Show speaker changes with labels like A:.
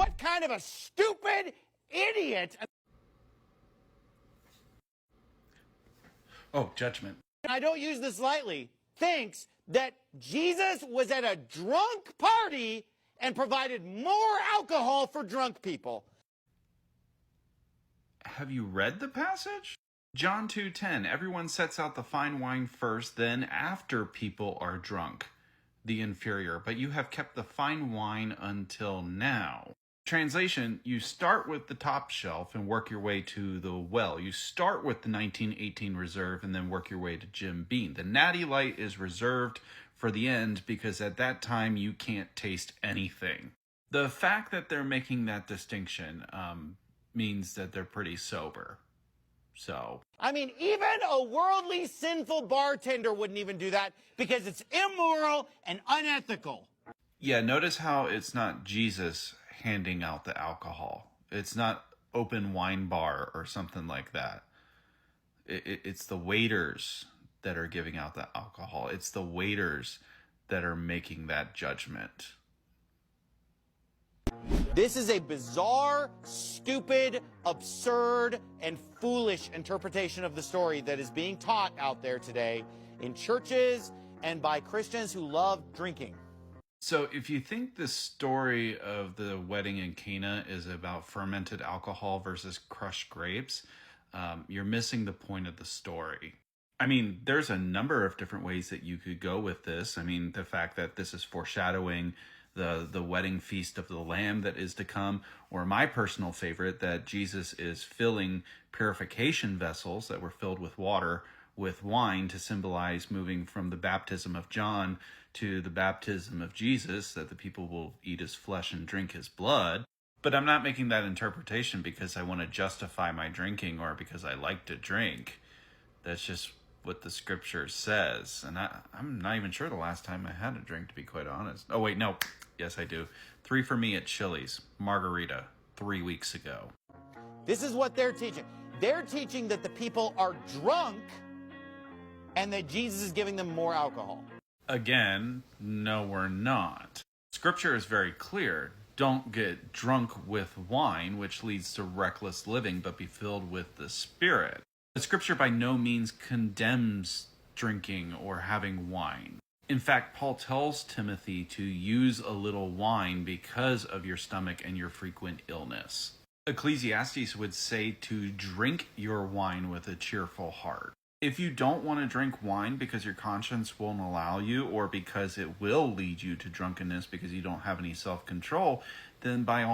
A: What kind of a stupid idiot,
B: Oh, judgment.
A: and I don't use this lightly, thinks that Jesus was at a drunk party and provided more alcohol for drunk people?
B: Have you read the passage? John 2:10, everyone sets out the fine wine first, then after people are drunk, the inferior. But you have kept the fine wine until now. Translation, you start with the top shelf and work your way to the well. You start with the 1918 Reserve and then work your way to Jim Beam. The Natty Light is reserved for the end because at that time you can't taste anything. The fact that they're making that distinction means that they're pretty sober. So,
A: I mean, even a worldly, sinful bartender wouldn't even do that because it's immoral and unethical.
B: yeah, notice how it's not Jesus handing out the alcohol. It's not open wine bar or something like that. It's the waiters that are giving out the alcohol. It's the waiters that are making that judgment.
A: This is a bizarre, stupid, absurd, and foolish interpretation of the story that is being taught out there today in churches and by Christians who love drinking.
B: So if you think the story of the wedding in Cana is about fermented alcohol versus crushed grapes, you're missing the point of the story. I mean, there's a number of different ways that you could go with this. I mean, the fact that this is foreshadowing the wedding feast of the Lamb that is to come, or my personal favorite, that Jesus is filling purification vessels that were filled with water with wine to symbolize moving from the baptism of John to the baptism of Jesus, that the people will eat his flesh and drink his blood. But I'm not making that interpretation because I want to justify my drinking or because I like to drink. That's just what the scripture says. And I'm not even sure the last time I had a drink, to be quite honest. Oh, wait, no. Yes, I do. 3 for me at Chili's. Margarita. 3 weeks ago.
A: This is what they're teaching. They're teaching that the people are drunk and that Jesus is giving them more alcohol.
B: Again, no, we're not. Scripture is very clear. Don't get drunk with wine, which leads to reckless living, but be filled with the Spirit. The scripture by no means condemns drinking or having wine. In fact, Paul tells Timothy to use a little wine because of your stomach and your frequent illness. Ecclesiastes would say to drink your wine with a cheerful heart. If you don't want to drink wine because your conscience won't allow you, or because it will lead you to drunkenness because you don't have any self-control, then by all